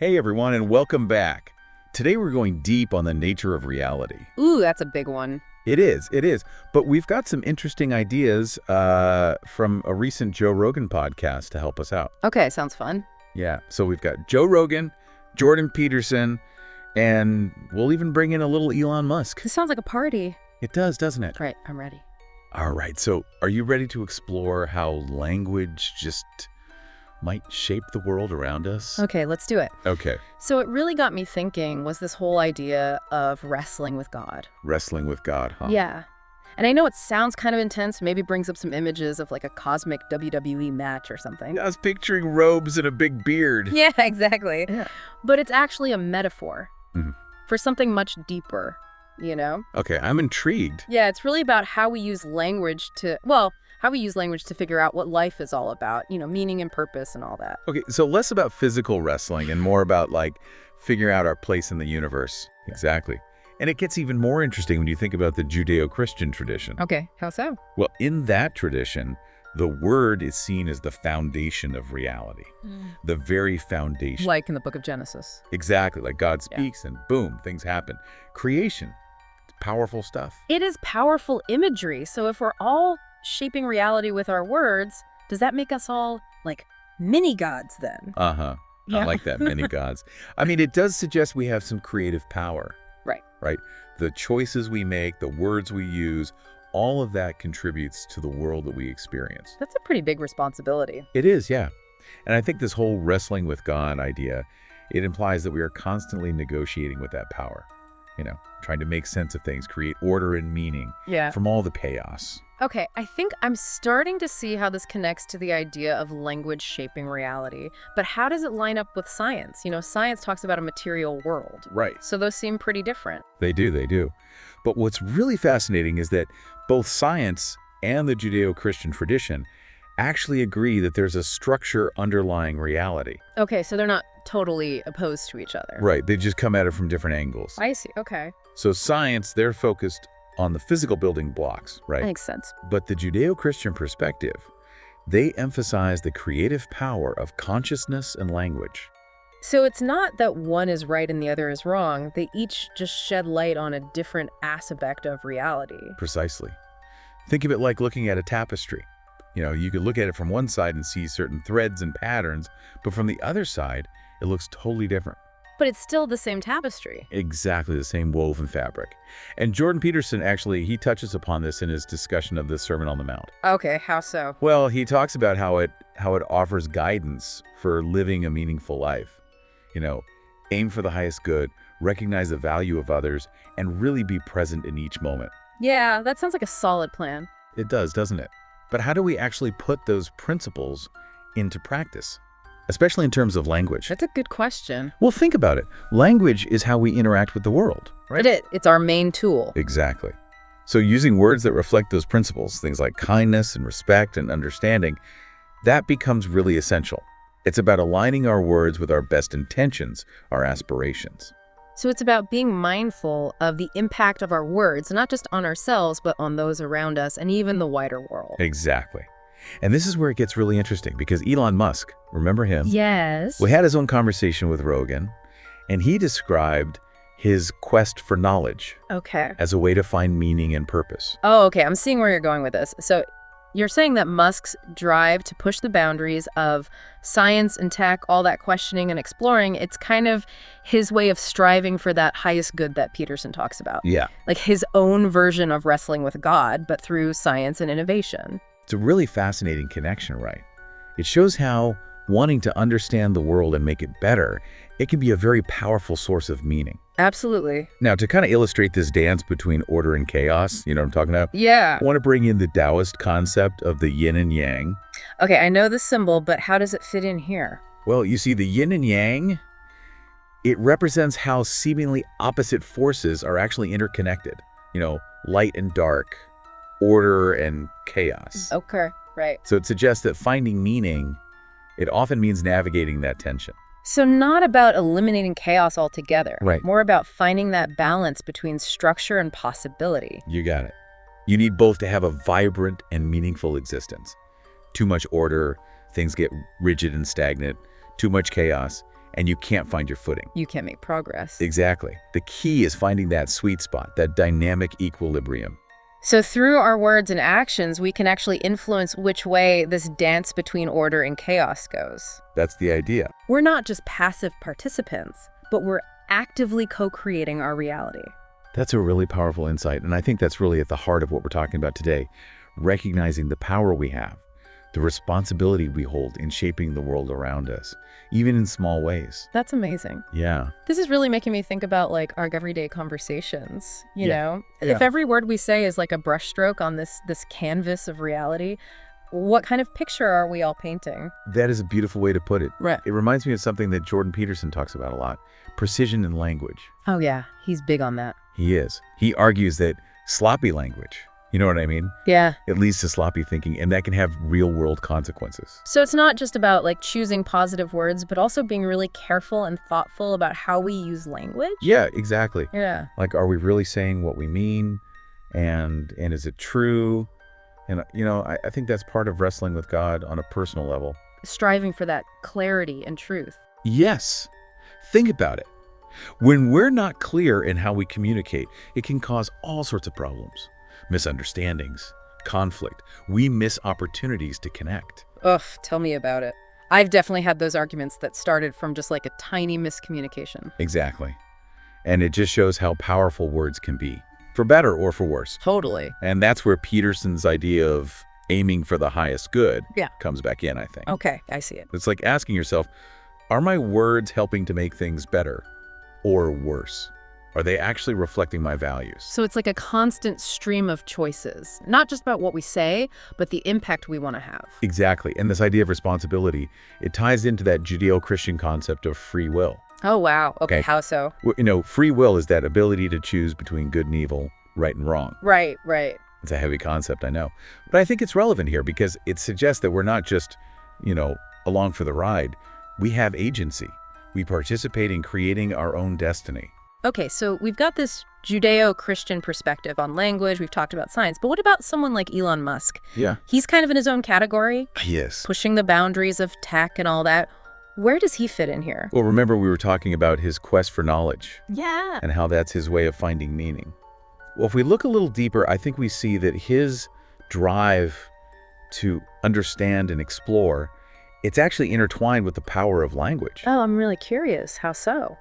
Hey everyone, and welcome back. Today we're going deep on the nature of reality. Ooh, that's a big one. It is. But we've got some interesting ideas from a recent Joe Rogan podcast to help us out. Okay, sounds fun. Yeah, so we've got Joe Rogan, Jordan Peterson, and we'll even bring in a little Elon Musk. This sounds like a party. It does, doesn't it? Right, I'm ready. All right, so are you ready to explore how language just might shape the world around us? Okay, let's do it. Okay. So it really got me thinking was this whole idea of wrestling with God. Wrestling with God, huh? Yeah. And I know it sounds kind of intense, maybe brings up some images of like a cosmic WWE match or something. I was picturing robes and a big beard. Yeah, exactly. Yeah. But it's actually a metaphor Mhm. for something much deeper, you know? Okay, I'm intrigued. Yeah, it's really about how we use language to, how we use language to figure out what life is all about, meaning and purpose and all that. Okay, so less about physical wrestling and more about like figuring out our place in the universe. Exactly. And it gets even more interesting when you think about the Judeo-Christian tradition. Okay, how so? Well, in that tradition, the word is seen as the foundation of reality. The very foundation. Like in the book of Genesis. Exactly, like God speaks and boom, things happen. Creation, it's powerful stuff. It is powerful imagery. So if we're all shaping reality with our words, does that make us all like mini gods then? Uh-huh. I Yeah. like that, many gods. I mean, it does suggest we have some creative power. Right? The choices we make, the words we use, all of that contributes to the world that we experience. That's a pretty big responsibility. It is, yeah. And I think this whole wrestling with God idea, it implies that we are constantly negotiating with that power, trying to make sense of things, create order and meaning from all the chaos. Okay, I think I'm starting to see how this connects to the idea of language shaping reality. But how does it line up with science? Science talks about a material world. Right. So those seem pretty different. They do. But what's really fascinating is that both science and the Judeo-Christian tradition actually agree that there's a structure underlying reality. Okay, so they're not totally opposed to each other. Right, they just come at it from different angles. I see, okay. So science, they're focused on the physical building blocks, right? Makes sense. But the Judeo-Christian perspective, they emphasize the creative power of consciousness and language. So it's not that one is right and the other is wrong. They each just shed light on a different aspect of reality. Precisely. Think of it like looking at a tapestry. You could look at it from one side and see certain threads and patterns, but from the other side, it looks totally different. But it's still the same tapestry. Exactly the same woven fabric. And Jordan Peterson, actually, he touches upon this in his discussion of the Sermon on the Mount. Okay, how so? Well, he talks about how it offers guidance for living a meaningful life. Aim for the highest good, recognize the value of others, and really be present in each moment. Yeah, that sounds like a solid plan. It does, doesn't it? But how do we actually put those principles into practice? Especially in terms of language. That's a good question. Well, think about it. Language is how we interact with the world, right? It's our main tool. Exactly. So using words that reflect those principles, things like kindness and respect and understanding, that becomes really essential. It's about aligning our words with our best intentions, our aspirations. So it's about being mindful of the impact of our words, not just on ourselves, but on those around us and even the wider world. Exactly. And this is where it gets really interesting because Elon Musk, remember him? Yes. We had his own conversation with Rogan, and he described his quest for knowledge as a way to find meaning and purpose. Oh, okay. I'm seeing where you're going with this. So you're saying that Musk's drive to push the boundaries of science and tech, all that questioning and exploring, it's kind of his way of striving for that highest good that Peterson talks about. Yeah. Like his own version of wrestling with God, but through science and innovation. It's a really fascinating connection, right? It shows how wanting to understand the world and make it better, it can be a very powerful source of meaning. Absolutely. Now, to kind of illustrate this dance between order and chaos, you know what I'm talking about? Yeah. I want to bring in the Taoist concept of the yin and yang. Okay, I know the symbol, but how does it fit in here? Well, you see, the yin and yang, it represents how seemingly opposite forces are actually interconnected. Light and dark, order and chaos. Okay, right. So it suggests that finding meaning, it often means navigating that tension. So not about eliminating chaos altogether. Right. More about finding that balance between structure and possibility. You got it. You need both to have a vibrant and meaningful existence. Too much order, things get rigid and stagnant. Too much chaos, and you can't find your footing. You can't make progress. Exactly. The key is finding that sweet spot, that dynamic equilibrium. So through our words and actions, we can actually influence which way this dance between order and chaos goes. That's the idea. We're not just passive participants, but we're actively co-creating our reality. That's a really powerful insight, and I think that's really at the heart of what we're talking about today, recognizing the power we have, the responsibility we hold in shaping the world around us, even in small ways. That's amazing. Yeah. This is really making me think about like our everyday conversations, you know? Yeah. If every word we say is like a brushstroke on this canvas of reality, what kind of picture are we all painting? That is a beautiful way to put it. Right. It reminds me of something that Jordan Peterson talks about a lot, precision in language. Oh yeah, he's big on that. He is. He argues that sloppy language, you know what I mean? Yeah. It leads to sloppy thinking, and that can have real-world consequences. So it's not just about like choosing positive words, but also being really careful and thoughtful about how we use language? Yeah, exactly. Yeah. Like, are we really saying what we mean? And is it true? And, you know, I think that's part of wrestling with God on a personal level. Striving for that clarity and truth. Yes. Think about it. When we're not clear in how we communicate, it can cause all sorts of problems. Misunderstandings, conflict. We miss opportunities to connect. Ugh, tell me about it. I've definitely had those arguments that started from just like a tiny miscommunication. Exactly. And it just shows how powerful words can be, for better or for worse. Totally. And that's where Peterson's idea of aiming for the highest good comes back in, I think. Okay, I see it. It's like asking yourself, are my words helping to make things better or worse? Are they actually reflecting my values? So it's like a constant stream of choices, not just about what we say, but the impact we want to have. Exactly. And this idea of responsibility, it ties into that Judeo-Christian concept of free will. Oh, wow. Okay, how so? Well, you know, free will is that ability to choose between good and evil, right and wrong. Right, right. It's a heavy concept, I know. But I think it's relevant here because it suggests that we're not just, you know, along for the ride. We have agency. We participate in creating our own destiny. Okay, so we've got this Judeo-Christian perspective on language. We've talked about science. But what about someone like Elon Musk? Yeah. He's kind of in his own category. Yes. Pushing the boundaries of tech and all that. Where does he fit in here? Well, remember we were talking about his quest for knowledge. Yeah. And how that's his way of finding meaning. Well, if we look a little deeper, I think we see that his drive to understand and explore, it's actually intertwined with the power of language. Oh, I'm really curious. How so?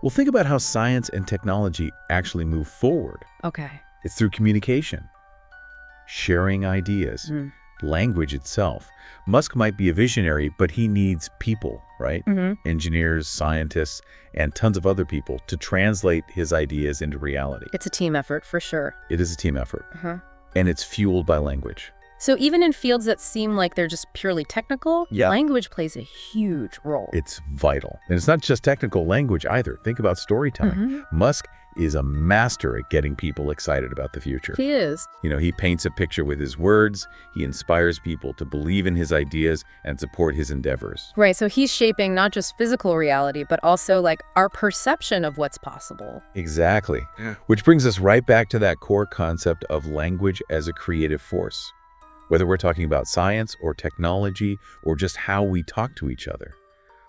Well, think about how science and technology actually move forward. Okay. It's through communication, sharing ideas, language itself. Musk might be a visionary, but he needs people, right? Engineers, scientists, and tons of other people to translate his ideas into reality. It's a team effort, for sure. It is a team effort. And it's fueled by language. So even in fields that seem like they're just purely technical, Yeah. language plays a huge role. It's vital. And it's not just technical language either. Think about storytelling. Musk is a master at getting people excited about the future. He is. You know, he paints a picture with his words. He inspires people to believe in his ideas and support his endeavors. Right, so he's shaping not just physical reality, but also like our perception of what's possible. Exactly. Which brings us right back to that core concept of language as a creative force. Whether we're talking about science or technology or just how we talk to each other.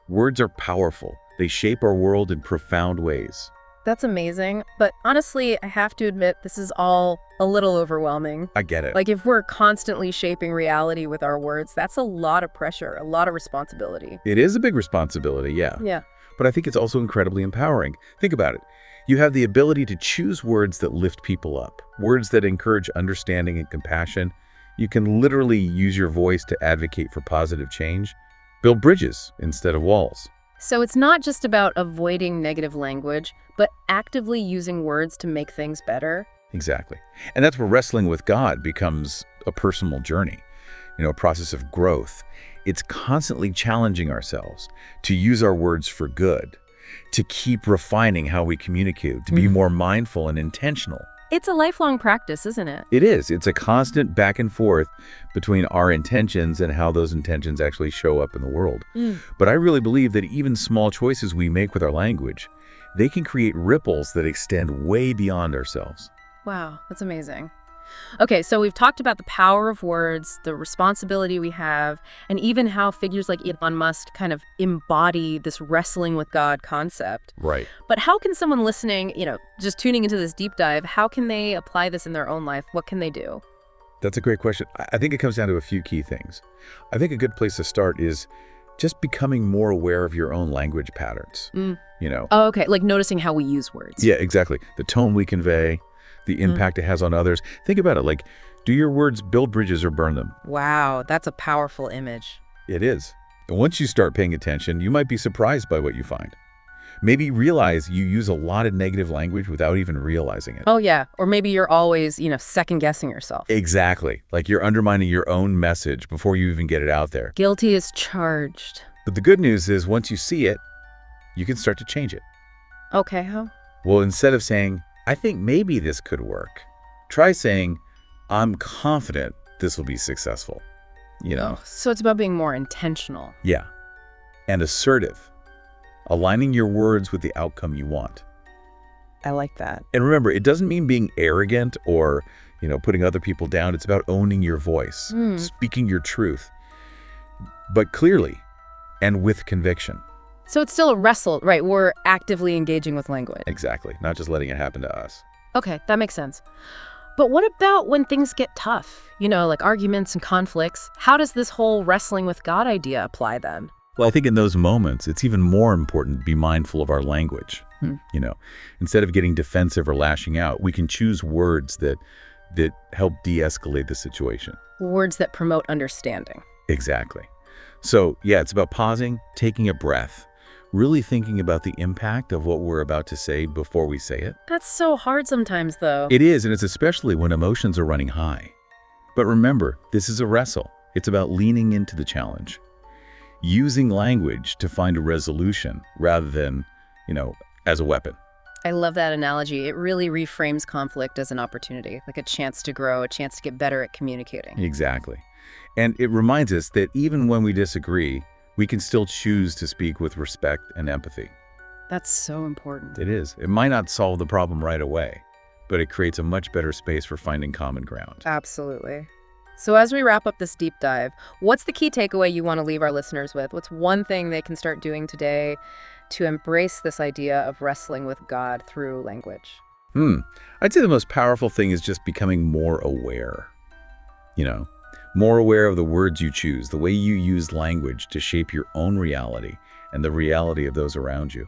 Words are powerful. They shape our world in profound ways. That's amazing. But honestly, I have to admit, this is all a little overwhelming. I get it. Like if we're constantly shaping reality with our words, that's a lot of pressure, a lot of responsibility. It is a big responsibility, yeah. Yeah. But I think it's also incredibly empowering. Think about it. You have the ability to choose words that lift people up, words that encourage understanding and compassion. You can literally use your voice to advocate for positive change, build bridges instead of walls. So it's not just about avoiding negative language, but actively using words to make things better. Exactly. And that's where wrestling with God becomes a personal journey, you know, a process of growth. It's constantly challenging ourselves to use our words for good, to keep refining how we communicate, to be more mindful and intentional. It's a lifelong practice, isn't it? It is. It's a constant back and forth between our intentions and how those intentions actually show up in the world. But I really believe that even small choices we make with our language, they can create ripples that extend way beyond ourselves. Wow, that's amazing. Okay, so we've talked about the power of words, the responsibility we have, and even how figures like Elon Musk kind of embody this wrestling with God concept. Right. But how can someone listening, just tuning into this deep dive, how can they apply this in their own life? What can they do? That's a great question. I think it comes down to a few key things. I think a good place to start is just becoming more aware of your own language patterns. Oh, okay, like noticing how we use words. Yeah, exactly. The tone we convey, the impact it has on others. Think about it like, do your words build bridges or burn them? Wow, that's a powerful image. It is. And once you start paying attention, you might be surprised by what you find. Maybe realize you use a lot of negative language without even realizing it. Oh, yeah. Or maybe you're always, second-guessing yourself. Exactly. Like you're undermining your own message before you even get it out there. Guilty as charged. But the good news is once you see it, you can start to change it. Okay, how? Well, instead of saying, I think maybe this could work, try saying, I'm confident this will be successful. So it's about being more intentional. Yeah. And assertive. Aligning your words with the outcome you want. I like that. And remember, it doesn't mean being arrogant or, putting other people down. It's about owning your voice, speaking your truth, but clearly and with conviction. So it's still a wrestle, right? We're actively engaging with language. Exactly. Not just letting it happen to us. Okay, that makes sense. But what about when things get tough? Like arguments and conflicts. How does this whole wrestling with God idea apply then? Well, I think in those moments, it's even more important to be mindful of our language. Instead of getting defensive or lashing out, we can choose words that help de-escalate the situation. Words that promote understanding. Exactly. So, yeah, it's about pausing, taking a breath, really thinking about the impact of what we're about to say before we say it. That's so hard sometimes, though. It is, and it's especially when emotions are running high. But remember, this is a wrestle. It's about leaning into the challenge. Using language to find a resolution rather than, as a weapon. I love that analogy. It really reframes conflict as an opportunity, like a chance to grow, a chance to get better at communicating. Exactly. And it reminds us that even when we disagree, we can still choose to speak with respect and empathy. That's so important. It is. It might not solve the problem right away, but it creates a much better space for finding common ground. Absolutely. So as we wrap up this deep dive, what's the key takeaway you want to leave our listeners with? What's one thing they can start doing today to embrace this idea of wrestling with God through language? I'd say the most powerful thing is just becoming more aware. More aware of the words you choose, the way you use language to shape your own reality and the reality of those around you.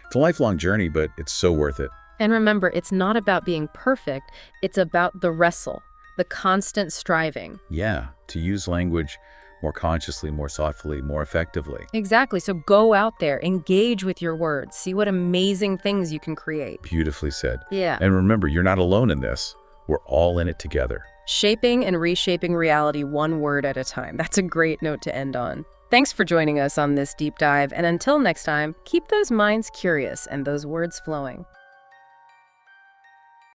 It's a lifelong journey, but it's so worth it. And remember, it's not about being perfect. It's about the wrestle, the constant striving. Yeah, to use language more consciously, more thoughtfully, more effectively. Exactly. So go out there, engage with your words, see what amazing things you can create. Beautifully said. Yeah. And remember, you're not alone in this. We're all in it together. Shaping and reshaping reality one word at a time. That's a great note to end on. Thanks for joining us on this deep dive. And until next time, keep those minds curious and those words flowing.